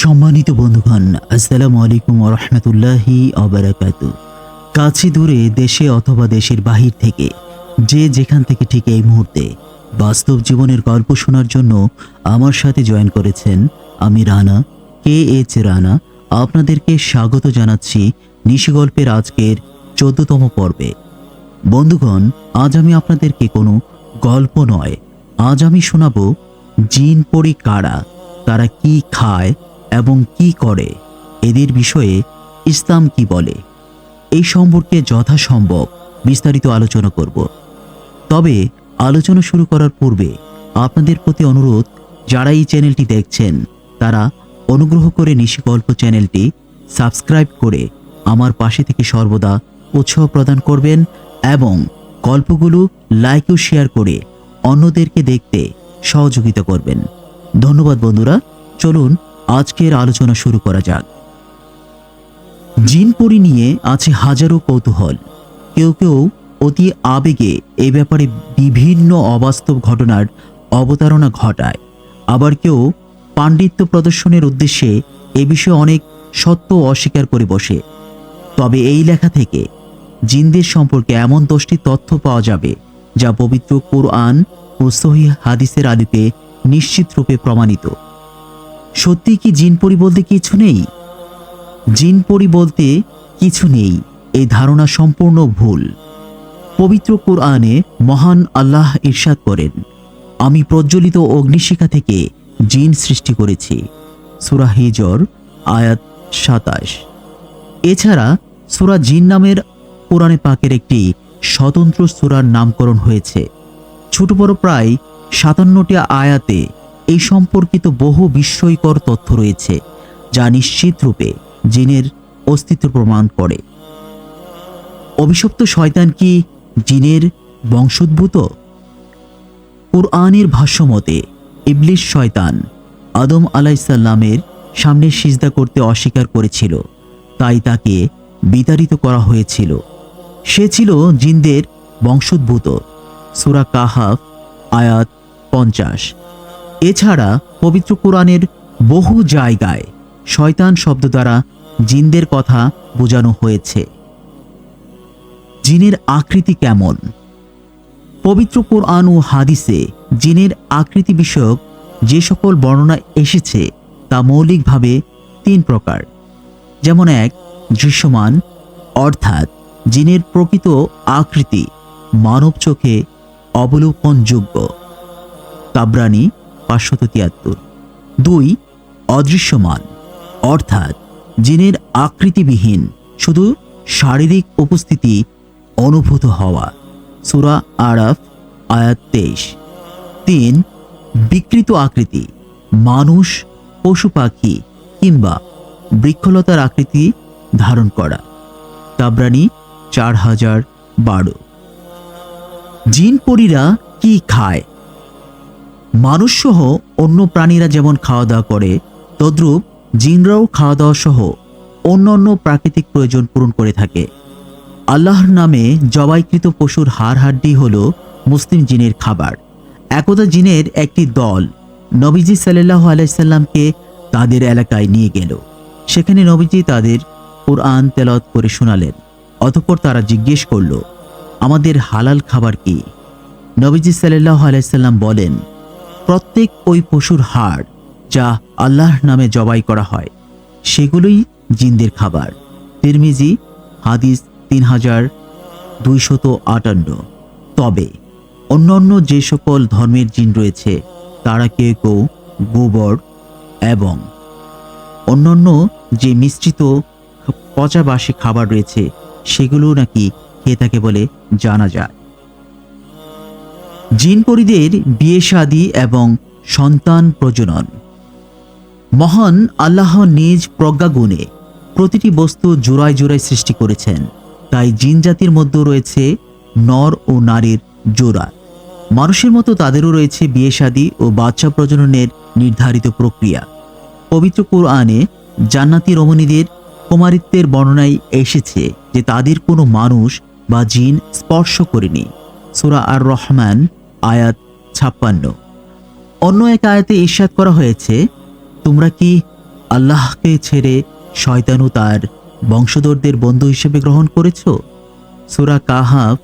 সম্মানিত বন্ধুগণ, আসসালামু আলাইকুম ওয়া রাহমাতুল্লাহি ওয়া বারাকাতুহু। কাছে দূরে, দেশে অথবা দেশের বাহির থেকে যে যেখান থেকে ঠিক এই মুহূর্তে বাস্তব জীবনের গল্প শোনার জন্য আমার সাথে জয়েন করেছেন, আমি রানা, KH রানা, আপনাদেরকে স্বাগত জানাচ্ছি নিশিগল্পের আজকের 14তম পর্বে। বন্ধুগণ, আজ আমি আপনাদেরকে কোনো গল্প নয়, আজ আমি শোনাবো জিন পরি কারা, তারা কি খায় এবং কি করে, এদের বিষয়ে ইসলাম কি বলে, এই সম্পর্কে যথাসম্ভব বিস্তারিত আলোচনা করব। তবে আলোচনা শুরু করার পূর্বে আপনাদের প্রতি অনুরোধ, যারা এই চ্যানেলটি দেখছেন তারা অনুগ্রহ করে নিশিগল্প চ্যানেলটি সাবস্ক্রাইব করে আমার পাশে থেকে সর্বদা উৎসাহ প্রদান করবেন এবং গল্পগুলো লাইক ও শেয়ার করে অন্যদেরকে দেখতে সহযোগিতা করবেন। ধন্যবাদ বন্ধুরা। চলুন আজকের আলোচনা শুরু করা যাক। জিন পরি নিয়ে আছে হাজারো কৌতূহল। কেউ কেউ অতি আবেগে এই ব্যাপারে বিভিন্ন অবাস্তব ঘটনার অবতারণা ঘটায়, আবার কেউ পাণ্ডিত্য প্রদর্শনের উদ্দেশ্যে এ বিষয়ে অনেক সত্য অস্বীকার করে বসে। তবে এই লেখা থেকে জিনদের সম্পর্কে এমন 10টি তথ্য পাওয়া যাবে যা পবিত্র কুরআন ও সহিহ হাদিসের আলোকে নিশ্চিত রূপে প্রমাণিত। সত্যি কি জিন পরি বলতে কিছু নেই? জিন পরি বলতে কিছু নেই, এই ধারণা সম্পূর্ণ ভুল। পবিত্র কুরআনে মহান আল্লাহ ইরশাদ করেন, আমি প্রজ্বলিত অগ্নিশিখা থেকে জিন সৃষ্টি করেছি। সূরা হিজর আয়াত 27। এছাড়া সূরা জিন নামের কোরআনে পাকের একটি স্বতন্ত্র সূরার নামকরণ হয়েছে। ছোট বড় প্রায় 57টি আয়াতে এই সম্পর্কিত বহু বিস্ময়কর তথ্য রয়েছে, যা নিশ্চিত রূপে জিনের অস্তিত্ব প্রমাণ করে। অভিশপ্ত শয়তান কি জিনের বংশোদ্ভূত? কুরআনের ভাষ্যমতে ইবলিস শয়তান আদম আলাইসাল্লামের সামনে সিজদা করতে অস্বীকার করেছিল, তাই তাকে বিতাড়িত করা হয়েছিল। সে ছিল জিনদের বংশোদ্ভূত। সূরা কাহাফ আয়াত 50। এছাড়া পবিত্র কুরআনের বহু জায়গায় শয়তান শব্দ দ্বারা জিনদের কথা বোঝানো হয়েছে। জিনের আকৃতি কেমন? পবিত্র কুরআন ও হাদিসে জিনের আকৃতি বিষয়ক যে সকল বর্ণনা এসেছে তা মৌলিকভাবে 3 প্রকার। যেমন 1, দৃশ্যমান, অর্থাৎ জিনের প্রকৃত আকৃতি মানব চোখে অবলোকনযোগ্য। তাবরানী 573। 2, অদৃশ্যমান, অর্থাৎ জিনের আকৃতিবিহীন, শুধু শারীরিক উপস্থিতি অনুভূত হওয়া। সূরা আরাফ আয়াত 23। 3, বিকৃত আকৃতি, মানুষ, পশু পাখি কিংবা বৃক্ষলতার আকৃতি ধারণ করা। তাবরানী 4012। জিন পরীরা কি খায়? মানুষসহ অন্য প্রাণীরা যেমন খাওয়া দাওয়া করে, তদ্রূপ জিনরাও খাওয়া দাওয়া সহ অন্যান্য প্রাকৃতিক প্রয়োজন পূরণ করে থাকে। আল্লাহর নামে জবাইকৃত পশুর হাড় হাড্ডি হল মুসলিম জিনের খাবার। একদা জিনের একটি দল নবীজি সাল্লাল্লাহু আলাইহি সাল্লামকে তাদের এলাকায় নিয়ে গেল। সেখানে নবীজি তাদের কুরআন তেলাওয়াত করে শোনালেন। অতঃপর তারা জিজ্ঞেস করল, আমাদের হালাল খাবার কি? নবীজি সাল্লাল্লাহু আলাইহি সাল্লাম বলেন, প্রত্যেক ওই পশুর হাড় যা আল্লাহর নামে জবাই করা হয় সেগুলোই জিনদের খাবার। তিরমিজি হাদিস 3258। তবে অন্যান্য যে সকল ধর্মের জিন রয়েছে তারা কেউ কেউ গোবর এবং অন্যান্য যে মিশ্রিত পচা বাসি খাবার রয়েছে সেগুলো নাকি খেয়ে থাকে বলে জানা যায়। জিন পরিদের বিয়ে শাদী এবং সন্তান প্রজনন। মহান আল্লাহ নিজ প্রজ্ঞাগুণে প্রতিটি বস্তু জোড়ায় জোড়ায় সৃষ্টি করেছেন, তাই জিন জাতির মধ্যে রয়েছে নর ও নারীর জোড়া। মানুষের মতো তাদেরও রয়েছে বিয়ে শাদী ও বাচ্চা প্রজননের নির্ধারিত প্রক্রিয়া। পবিত্র কুরআনে জান্নাতি রমণীদের কুমারিত্বের বর্ণনায় এসেছে যে তাদের কোনো মানুষ বা জিন স্পর্শ করেনি। সূরা আর রহমান আয়াত 56। অন্য এক আয়াতে ইরশাদ করা হয়েছে, তোমরা কি আল্লাহকে ছেড়ে শয়তান ও তার বংশধরদের বন্ধু হিসেবে গ্রহণ করেছ? সূরা কাহাফ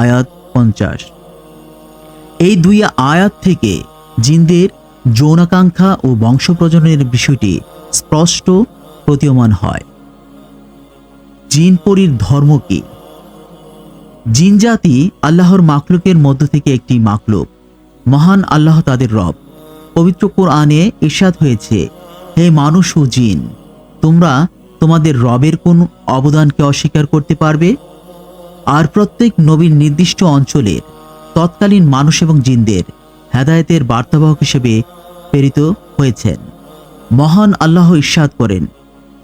আয়াত 50। এই দুই আয়াত থেকে জিনদের যৌনাকাঙ্ক্ষা ও বংশ প্রজননের বিষয়টি স্পষ্ট প্রতীয়মান হয়। জিন পরীর ধর্ম কি? জিন জাতি আল্লাহর মাখলুকের মধ্য থেকে একটি মাখলুক। মহান আল্লাহ তাদের রব। পবিত্র কোরআনে ইরশাদ হয়েছে, হে মানুষ ও জিন, তোমরা তোমাদের রবের কোন অবদানকে অস্বীকার করতে পারবে? আর প্রত্যেক নবীর নির্দিষ্ট অঞ্চলের তৎকালীন মানুষ এবং জিনদের হেদায়েতের বার্তাবাহক হিসেবে প্রেরিত হয়েছেন। মহান আল্লাহ ইরশাদ করেন,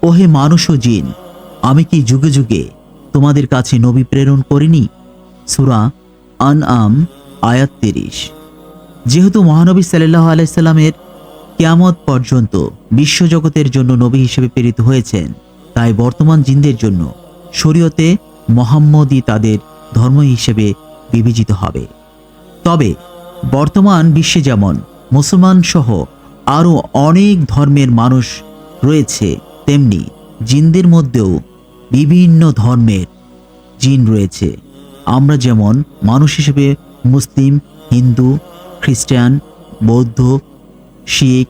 ওহে মানুষ ও জিন, আমি কি যুগে যুগে তোমাদের কাছে নবী প্রেরণ করিনি? সূরা আনআম আয়াত 30। যেহেতু মহানবী সাল্লাল্লাহু আলাইহি সাল্লামের কিয়ামত পর্যন্ত বিশ্বজগতের জন্য নবী হিসেবে প্রেরিত হয়েছেন, তাই বর্তমান জিনদের জন্য শরীয়তে মুহাম্মদী তাদের ধর্ম হিসেবে বিবেচিত হবে। তবে বর্তমান বিশ্বে যেমন মুসলমান সহ আরও অনেক ধর্মের মানুষ রয়েছে, তেমনি জিনদের মধ্যেও বিভিন্ন ধর্মের জিন রয়েছে। আমরা যেমন মানুষ হিসেবে মুসলিম, হিন্দু, খ্রিস্টান, বৌদ্ধ, শিখ,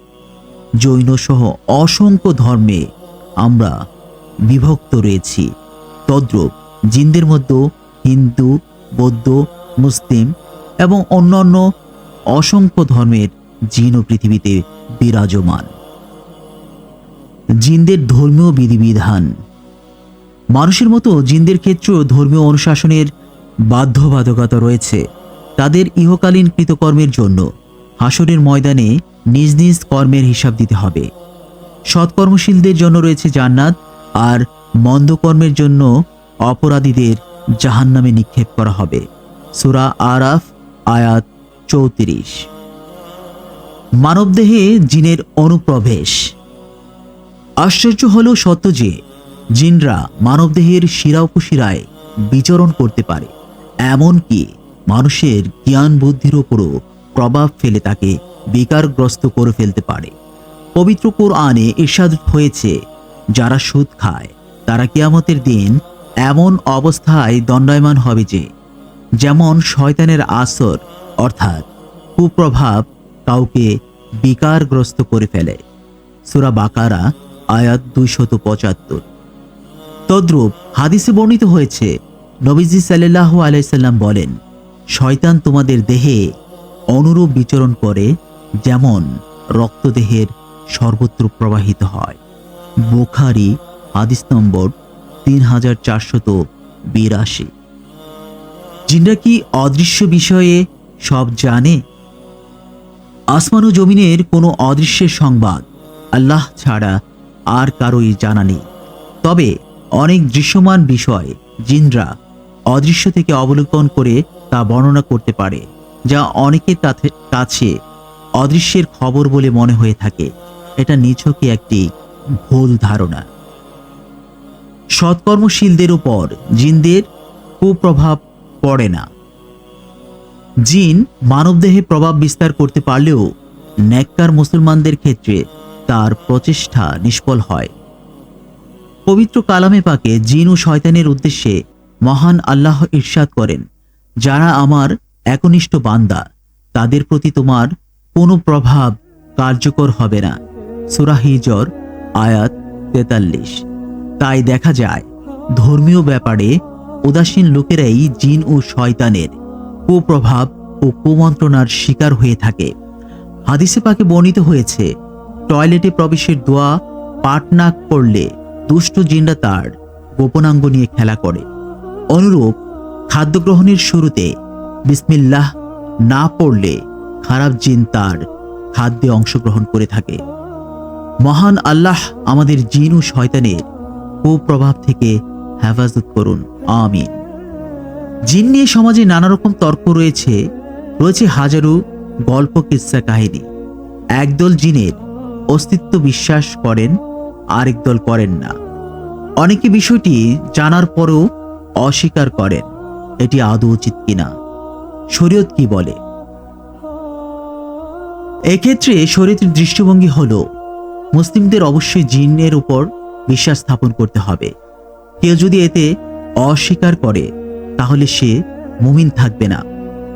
জৈন সহ অসংখ্য ধর্মে আমরা বিভক্ত রয়েছি, তদ্রূপ জিনদের মধ্যে হিন্দু, বৌদ্ধ, মুসলিম এবং অন্যান্য অসংখ্য ধর্মের জিনও পৃথিবীতে বিরাজমান। জিনদের ধর্মীয় বিধিবিধান। মানুষের মতো জিনদের ক্ষেত্রেও ধর্মীয় অনুশাসনের বাধ্যবাধকতা রয়েছে। তাদের ইহকালীন কৃতকর্মের জন্য হাসরের ময়দানে নিজ নিজ কর্মের হিসাব দিতে হবে। সৎকর্মশীলদের জন্য রয়েছে জান্নাত, আর মন্দ কর্মের জন্য অপরাধীদের জাহান্নামে নিক্ষেপ করা হবে। সূরা আরাফ আয়াত 34। মানবদেহে জিনের অনুপ্রবেশ। আশ্চর্য হলেও সত্য যে জিনরা মানবদেহের শিরা উপশিরায় বিচরণ করতে পারে, এমনকি মানুষের জ্ঞান বুদ্ধির ওপরও প্রভাব ফেলে তাকে বিকারগ্রস্ত করে ফেলতে পারে। পবিত্র কোরআনে ইরশাদ হয়েছে, যারা সুদ খায় তারা কিয়ামতের দিন এমন অবস্থায় দণ্ডায়মান হবে যে যেমন শয়তানের আসর অর্থাৎ কুপ্রভাব কাউকে বিকারগ্রস্ত করে ফেলে। সূরা বাকারা আয়াত 275। তদ্রূপ হাদিসে বর্ণিত হয়েছে, নবীজি সাল্লাল্লাহু আলাইহি সাল্লাম বলেন, শয়তান তোমাদের দেহে অনুরূপ বিচরণ করে যেমন রক্তদেহের সর্বত্র প্রবাহিত হয়। বুখারী হাদিস নম্বর 3482। জিনরা কি অদৃশ্য বিষয়ে সব জানে? আসমান ও জমিনের কোনো অদৃশ্যের সংবাদ আল্লাহ ছাড়া আর কারোই জানা নেই। তবে অনেক দৃশ্যমান বিষয় জিনরা অদৃশ্য থেকে অবলোকন করে তা বর্ণনা করতে পারে, যা অনেকের কাছে অদৃশ্যের খবর বলে মনে হয়ে থাকে। এটা নিছকই একটি ভুল ধারণা। সৎকর্মশীলদের উপর জিনদের কুপ্রভাব পড়ে না। জিন মানবদেহে প্রভাব বিস্তার করতে পারলেও নেককার মুসলমানদের ক্ষেত্রে তার প্রচেষ্টা নিষ্ফল হয়। পবিত্র কালামে পাকে জিন ও শয়তানের উদ্দেশ্যে মহান আল্লাহ ইরশাদ করেন, যারা আমার একনিষ্ঠ বান্দা তাদের প্রতি তোমার কোনো প্রভাব কার্যকর হবে না। সূরা হিজর আয়াত 43। তাই দেখা যায় ধর্মীয় ব্যাপারে উদাসীন লোকেরাই জিন ও শয়তানের কুপ্রভাব ও কুমন্ত্রণার শিকার হয়ে থাকে। হাদিসে পাকে বর্ণিত হয়েছে, টয়লেটে প্রবেশের দোয়া পাঠ না করলে দুষ্ট জিনরা তার গোপনাঙ্গ নিয়ে খেলা করে। অনুরূপ খাদ্য গ্রহণের শুরুতে বিসমিল্লাহ না পড়লে খারাপ জিন তার খাদ্যে অংশগ্রহণ করে থাকে। মহান আল্লাহ আমাদের জিন ও শয়তানের কুপ্রভাব থেকে হেফাজত করুন, আমিন। জিন নিয়ে সমাজে নানা রকম তর্ক রয়েছে হাজারো গল্প, কিস্সা, কাহিনী। একদল জিনের অস্তিত্ব বিশ্বাস করেন, আরেক দল করেন না। অনেকে বিষয়টি জানার পরেও অস্বীকার করেন। এটি আদৌ উচিত কিনা? শরীয়ত কি বলে? এক্ষেত্রে শরীয়তের দৃষ্টিভঙ্গি হলো, মুসলিমদের অবশ্যই জিনের উপর বিশ্বাস স্থাপন করতে হবে। কেউ যদি এতে অস্বীকার করে তাহলে সে মুমিন থাকবে না।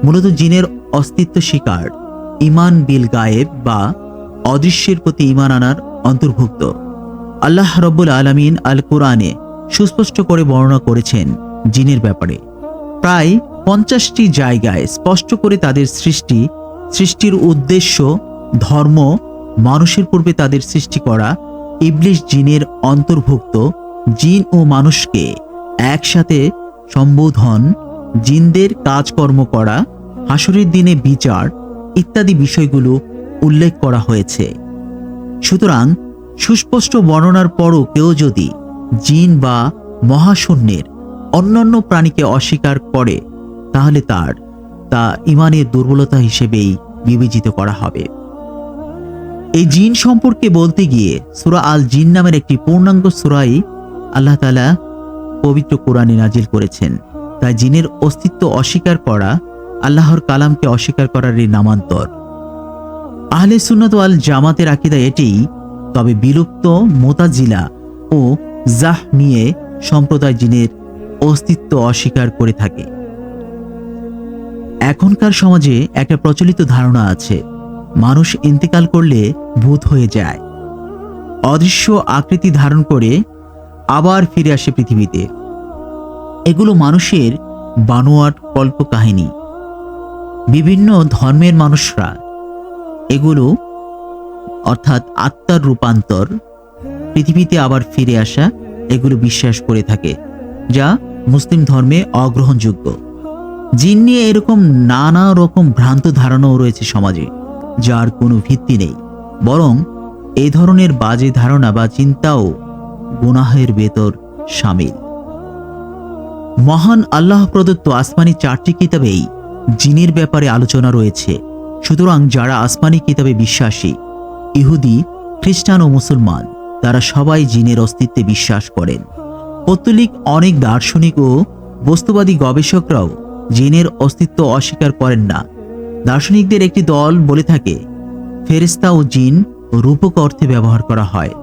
মূলত জিনের অস্তিত্ব স্বীকার ঈমান বিল গায়েব বা অদৃশ্যের প্রতি ঈমান আনার অন্তর্ভুক্ত। আল্লাহ রাব্বুল আলামিন আল কোরআনে সুস্পষ্ট করে বর্ণনা করেছেন জিনের ব্যাপারে। প্রায় 50টি জায়গায় স্পষ্ট করে তাদের সৃষ্টির উদ্দেশ্য, ধর্ম, মানুষের পূর্বে তাদের সৃষ্টি করা ইবলিশ জিনের অন্তর্ভুক্ত, জিন ও মানুষকে একসাথে সম্বোধন, জিনদের কাজকর্ম করা, হাসরের দিনে বিচার ইত্যাদি বিষয়গুলো উল্লেখ করা হয়েছে। সুতরাং সুস্পষ্ট বর্ণনার পরও কেউ যদি জিন বা মহাশূন্যের অন্যান্য প্রাণীকে অস্বীকার করে তাহলে তা ঈমানের দুর্বলতা হিসেবেই বিবেচিত করা হবে। এই জিন সম্পর্কে বলতে গিয়ে সূরা আল জিন নামের একটি পূর্ণাঙ্গ সূরাই আল্লাহ তাআলা পবিত্র কোরআনে নাজিল করেছেন। তাই জিনের অস্তিত্ব অস্বীকার করা আল্লাহর কালামকে অস্বীকার করারই নামান্তর। আহলে সুন্নাত ওয়াল জামাতের আকীদা এটিই। তবে বিলুপ্ত মুতাজিলা ও জাহমিয়ে সম্প্রদায় জিনের অস্তিত্ব অস্বীকার করে থাকে। এখনকার সমাজে একটা প্রচলিত ধারণা আছে, মানুষ ইন্তেকাল করলে ভূত হয়ে যায়, অদৃশ্য আকৃতি ধারণ করে আবার ফিরে আসে পৃথিবীতে। এগুলো মানুষের বানোয়াট কল্পকাহিনী। বিভিন্ন ধর্মের মানুষরা এগুলো অর্থাৎ আত্মার রূপান্তর, পৃথিবীতে আবার ফিরে আসা, এগুলো বিশ্বাস করে থাকে, যা মুসলিম ধর্মে অগ্রহণযোগ্য। জিন নিয়ে এরকম নানা রকম ভ্রান্ত ধারণাও রয়েছে সমাজে, যার কোনো ভিত্তি নেই। বরং এই ধরনের বাজে ধারণা বা চিন্তাও গুনাহের ভেতর শামিল। মহান আল্লাহ প্রদত্ত আসমানি 4টি কিতাবেই জিনের ব্যাপারে আলোচনা রয়েছে। সুতরাং যারা আসমানি কিতাবে বিশ্বাসী, ইহুদি, খ্রিস্টান ও মুসলমান, তারা সবাই জিনের অস্তিত্বে বিশ্বাস করেন। পৌত্তলিক অনেক দার্শনিক ও বস্তুবাদী গবেষকরাও জিনের অস্তিত্ব অস্বীকার করেন না। দার্শনিকদের একটি দল বলে থাকে, ফেরেশতা ও জিন রূপক অর্থে ব্যবহার করা হয়।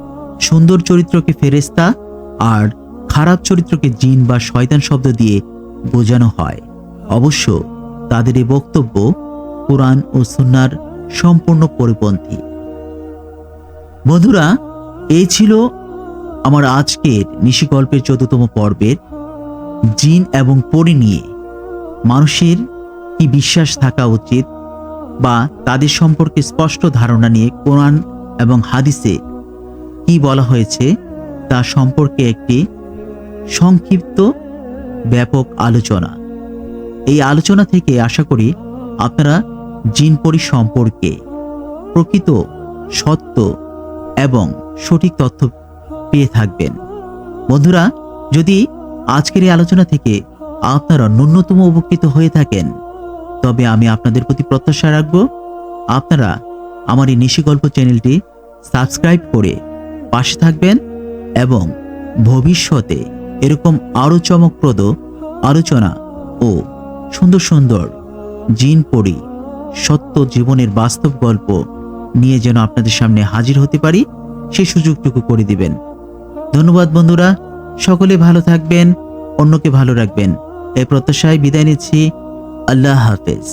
সুন্দর চরিত্রকে ফেরেশতা আর খারাপ চরিত্রকে জিন বা শয়তান শব্দ দিয়ে বোঝানো হয়। অবশ্য তাদের এই বক্তব্য কুরআন ও সুন্নাহর সম্পূর্ণ পরিপন্থী। বন্ধুরা, এই ছিল আমার আজকের নিশিগল্পের 14তম পর্বের জিন এবং পরী নিয়ে মানুষের কি বিশ্বাস থাকা উচিত বা তাদের সম্পর্কে স্পষ্ট ধারণা নিয়ে কোরআন এবং হাদিসে কি বলা হয়েছে তা সম্পর্কে একটি সংক্ষিপ্ত ব্যাপক আলোচনা। এই আলোচনা থেকে আশা করি আপনারা জিন পরী সম্পর্কে প্রকৃত সত্য এবং সঠিক তথ্য পেয়ে থাকবেন। বন্ধুরা, যদি আজকের এই আলোচনা থেকে আপনারা ন্যূনতম উপকৃত হয়ে থাকেন, তবে আমি আপনাদের প্রতি প্রত্যাশা রাখব আপনারা আমার এই নিশিগল্প চ্যানেলটি সাবস্ক্রাইব করে পাশে থাকবেন এবং ভবিষ্যতে এরকম আরও চমকপ্রদ আলোচনা ও সুন্দর সুন্দর জিন পরী সত্য জীবনের বাস্তব গল্প নিয়ে যেন আপনাদের সামনে হাজির হতে পারি, সেই সুযোগটুকু করে দিবেন। ধন্যবাদ বন্ধুরা, সকলে ভালো থাকবেন, অন্যকে ভালো রাখবেন, এই প্রত্যাশায় বিদায় নিচ্ছি। আল্লাহ হাফেজ।